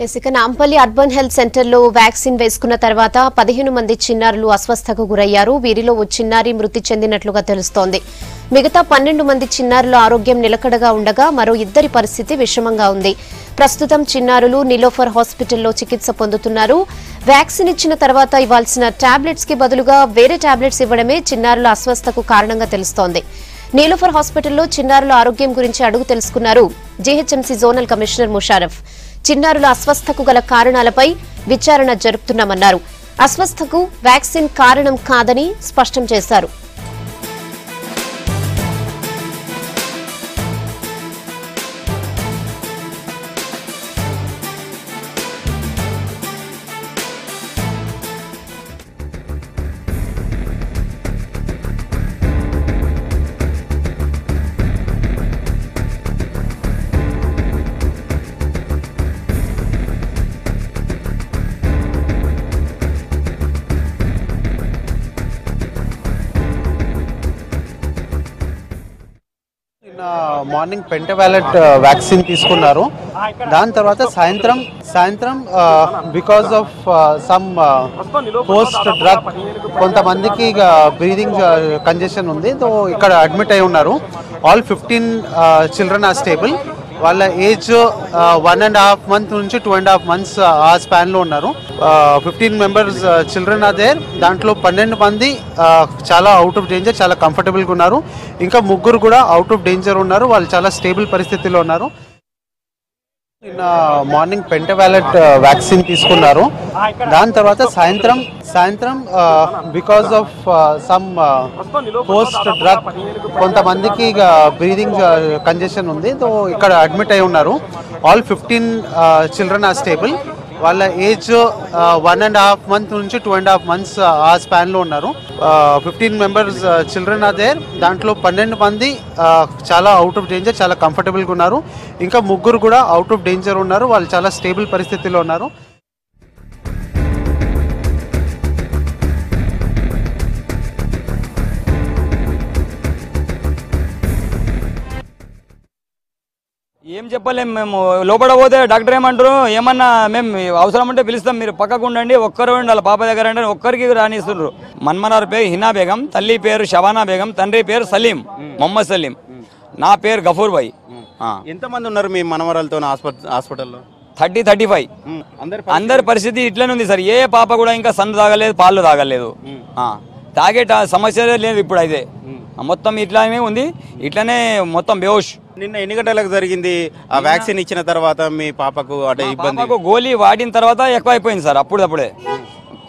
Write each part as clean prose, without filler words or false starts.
ఇక Nampally urban health సెంటర్లో vaccine వేసుకున్న తర్వాత 15 మంది చిన్నారులు అస్వస్థతకు గురయ్యారు. వీరిలో ఓ చిన్నారి మృతి చెందినట్లుగా తెలుస్తోంది. మిగతా 12 మంది చిన్నారుల ఆరోగ్యం నిలకడగా ఉండగా మరో ఇద్దరి పరిస్థితి విషమంగా ఉంది. ప్రస్తుతం చిన్నారులు నిలోఫర్ హాస్పిటల్లో చికిత్స పొందుతున్నారు. వ్యాక్సిన్ ఇచ్చిన తర్వాత ఇవ్వాల్సిన టాబ్లెట్స్ కి బదులుగా వేరే టాబ్లెట్స్ ఇవ్వడమే చిన్నారుల అస్వస్థతకు కారణంగా తెలుస్తోంది. నీలోఫర్ హాస్పిటల్లో చిన్నారుల ఆరోగ్యం గురించి అడుగు తెలుసుకున్నారు జీహెచ్ఎంసీ జోనల్ కమిషనర్ ముషారఫ్. చిన్నారుల అస్వస్థతకు గల కారణాలపై విచారణ జరుపుతున్నామన్నారు. అస్వస్థతకు వ్యాక్సిన్ కారణం కాదని స్పష్టం చేశారు. మార్నింగ్ పెంటవాలెట్ వ్యాక్సిన్ తీసుకున్నారు. దాని తర్వాత సాయంత్రం because of some post drug కొంతమందికి బ్రీదింగ్ కంజెషన్ ఉంది. సో ఇక్కడ అడ్మిట్ అయి ఉన్నారు. All 15 children are stable. వాళ్ళ ఏజ్ 1.5 months నుంచి 2.5 months ఆ స్పాన్లో ఉన్నారు. 15 members చిల్డ్రన్ ఆర్ దేర్. దాంట్లో 12 మంది చాలా అవుట్ ఆఫ్ డేంజర్, చాలా కంఫర్టబుల్గా ఉన్నారు. ఇంకా 3 కూడా అవుట్ ఆఫ్ డేంజర్ ఉన్నారు. వాళ్ళు చాలా స్టేబుల్ పరిస్థితిలో ఉన్నారు. నిన్న మార్నింగ్ పెంటవాలెట్ వ్యాక్సిన్ తీసుకున్నారు. దాని తర్వాత సాయంత్రం because of some post drug కొంతమందికి బ్రీదింగ్ కంజెషన్ ఉంది. సో ఇక్కడ అడ్మిట్ అయి ఉన్నారు. All 15 children are stable. వాళ్ళ ఏజ్ 1.5 months నుంచి 2.5 months ఆ స్పాన్లో ఉన్నారు. 15 members చిల్డ్రన్ ఆర్ దేర్. దాంట్లో 12 మంది చాలా అవుట్ ఆఫ్ డేంజర్, చాలా కంఫర్టబుల్గా ఉన్నారు. ఇంకా 3 కూడా అవుట్ ఆఫ్ డేంజర్ ఉన్నారు. వాళ్ళు చాలా స్టేబుల్ పరిస్థితిలో ఉన్నారు. ఏం చెప్పలేం. మేము లోపల పోతే డాక్టర్ ఏమంటారు, ఏమన్నా మేము అవసరం ఉంటే పిలుస్తాం, మీరు పక్కకు ఉండండి, ఒక్కరు ఉండాలి పాప దగ్గర అంటే ఒక్కరికి రానిస్తున్నారు. మన్మనార్ పేరు హినా బేగం, తల్లి పేరు షబానా బేగం, తండ్రి పేరు సలీం, మొహమ్మద్ సలీం. నా పేరు గఫూర్ భాయ్. ఎంతమంది ఉన్నారు మీ మనవరాలతో హాస్పిటల్లో? 30-35. అందరి పరిస్థితి ఇట్లనే ఉంది సార్. ఏ పాప కూడా ఇంకా సన్ను తాగలేదు, పాలు తాగలేదు. తాగే సమస్య లేదు. ఇప్పుడు అయితే మొత్తం ఇట్లానే ఉంది. ఇట్లనే మొత్తం బేహోష్. నిన్న ఎన్ని గంటలకు జరిగింది ఆ వ్యాక్సిన్ ఇచ్చిన తర్వాత మీ పాపకు అంటే ఇబ్బంది? గోళీ వాడిన తర్వాత ఎక్కువ అయిపోయింది సార్. అప్పుడే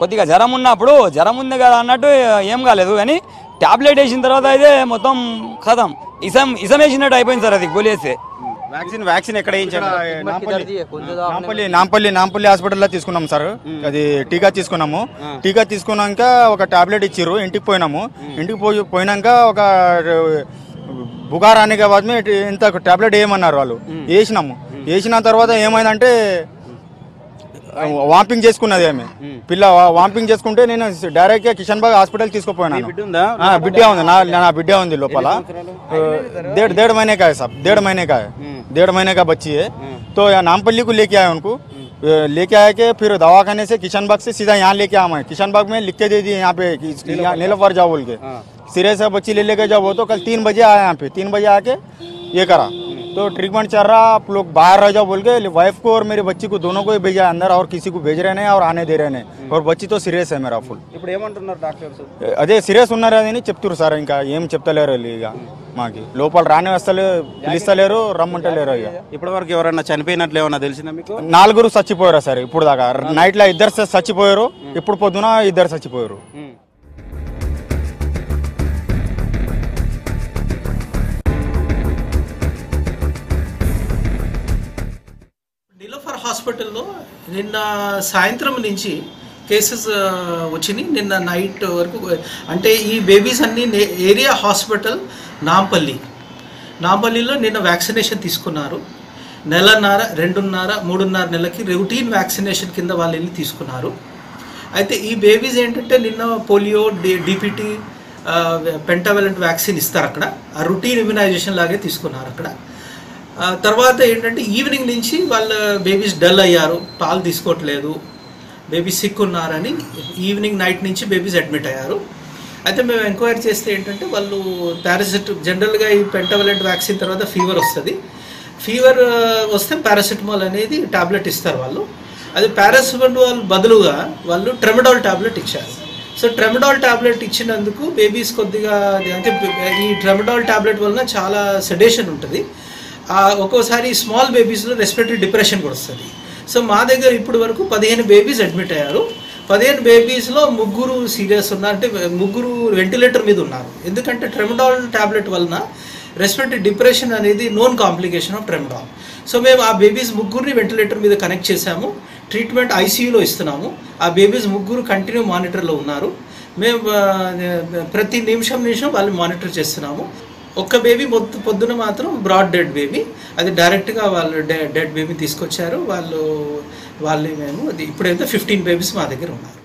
కొద్దిగా జ్వరం ఉన్నప్పుడు జ్వరం ఉంది కదా అన్నట్టు ఏం కాలేదు, కానీ టాబ్లెట్ వేసిన తర్వాత అయితే మొత్తం ఖతం ఇసం వేసినట్టు అయిపోయింది సార్. అది గోళీ వేస్తే వ్యాక్సిన్ ఎక్కడ వేయించారు? నాంపల్లి హాస్పిటల్లో తీసుకున్నాం సార్. అది టీకా తీసుకున్నాము. టీకా తీసుకున్నాక ఒక టాబ్లెట్ ఇచ్చిర్రు. ఇంటికి పోయినాము. ఇంటికి పోయినాక ఒక బుగార్ అనే బాద్ ఇంత టాబ్లెట్ వేయమన్నారు వాళ్ళు. వేసిన తర్వాత ఏమైందంటే వాంపింగ్ చేసుకున్నది. ఆమె పిల్ల వాంపింగ్ చేసుకుంటే నేను డైరెక్ట్ గా కిషన్ బాగ్ హాస్పిటల్ తీసుకుపోయినాను. బిడ్డ ఉంది, నా బిడ్డ ఉంది లోపల. 1.5 महीने का है साहब, 1.5 महीने का बच्ची है. तो यहाँ नामपल्ली को लेके आए उनको. लेके आए के फिर दवाखाने से किशन बाग से सीधा यहाँ लेके आए. किशन बाग में लिख के दे दिए यहाँ पे नीलोफर जाओ बोल के. सिरे से बच्ची ले लेके जाओ. तो कल 3 बजे आया यहाँ पे. 3 बजे आके ये करा. तो ट्रीटमेंट चल रहा, आप लोग बाहर रह जाओ बोल के वाइफ को और मेरी बच्ची को दोनों को ही भेजा अंदर, और किसी को भेज रहे नहीं और आने दे रहे नहीं. और बच्ची तो सीरियस है मेरा फुल. అదే సీరియస్ ఉన్నారని చెప్తున్నారు సార్. ఇంకా ఏం చెప్తలేరు. ఇక మాకి లోపల రాని వస్తలే, పిలుస్తలేరు, రమ్మంటలేరు. ఇక ఇప్పటి వరకు ఎవరన్నా చనిపోయినట్లు ఏమన్నా తెలిసిందా మీకు? 4 చచ్చిపోయారు సార్. ఇప్పుడు దాకా నైట్ లో 2 చచ్చిపోయారు. ఇప్పుడు పొద్దున 2 చచ్చిపోయారు. నీలోఫర్ హాస్పిటల్లో నిన్న సాయంత్రం నుంచి కేసెస్ వచ్చినాయి. నిన్న నైట్ వరకు అంటే ఈ బేబీస్ అన్నీ ఏరియా హాస్పిటల్ నాంపల్లిలో నిన్న వ్యాక్సినేషన్ తీసుకున్నారు. 1.5, 2.5, 3.5 నెలలకి రొటీన్ వ్యాక్సినేషన్ కింద వాళ్ళు వెళ్ళి తీసుకున్నారు. అయితే ఈ బేబీస్ ఏంటంటే నిన్న పోలియో, డిపిటీ, పెంటావలెంట్ వ్యాక్సిన్ ఇస్తారు అక్కడ. ఆ రొటీన్ ఇమ్యునైజేషన్ లాగే తీసుకున్నారు అక్కడ. తర్వాత ఏంటంటే ఈవినింగ్ నుంచి వాళ్ళ బేబీస్ డల్ అయ్యారు, పాలు తీసుకోవట్లేదు, బేబీస్ సిక్ ఉన్నారని ఈవినింగ్ నైట్ నుంచి బేబీస్ అడ్మిట్ అయ్యారు. అయితే మేము ఎంక్వైరీ చేస్తే ఏంటంటే వాళ్ళు జనరల్గా ఈ పెంటావలెంట్ వ్యాక్సిన్ తర్వాత ఫీవర్ వస్తుంది, ఫీవర్ వస్తే పారాసిటమాల్ అనేది టాబ్లెట్ ఇస్తారు వాళ్ళు. అది పారాసిటమాల్ బదులుగా వాళ్ళు ట్రెమడాల్ టాబ్లెట్ ఇచ్చారు. సో ట్రెమడాల్ టాబ్లెట్ ఇచ్చినందుకు బేబీస్ కొద్దిగా అంటే ఈ ట్రెమడాల్ టాబ్లెట్ వలన చాలా సెడేషన్ ఉంటుంది, ఒక్కోసారి స్మాల్ బేబీస్లో రెస్పిరేటరీ డిప్రెషన్ కూడా వస్తుంది. సో మా దగ్గర ఇప్పటి వరకు 15 బేబీస్ అడ్మిట్ అయ్యారు. 15 బేబీస్లో 3 సీరియస్ ఉన్నారు, అంటే 3 వెంటిలేటర్ మీద ఉన్నారు. ఎందుకంటే ట్రెమడాల్ టాబ్లెట్ వలన రెస్పిరేటరీ డిప్రెషన్ అనేది known complication of tramadol. So మేము ఆ బేబీస్ 3 వెంటిలేటర్ మీద కనెక్ట్ చేశాము, ట్రీట్మెంట్ ఐసీయూలో ఇస్తున్నాము. ఆ బేబీస్ 3 కంటిన్యూ మానిటర్లో ఉన్నారు. మేము ప్రతి నిమిషం వాళ్ళు మానిటర్ చేస్తున్నాము. ఒక్క బేబీ పొద్దున మాత్రం బ్రాడ్ డెడ్ బేబీ, అది డైరెక్ట్గా వాళ్ళు డెడ్ బేబీ తీసుకొచ్చారు వాళ్ళు మేము. ఇప్పుడైతే 15 బేబీస్ మా దగ్గర ఉన్నారు.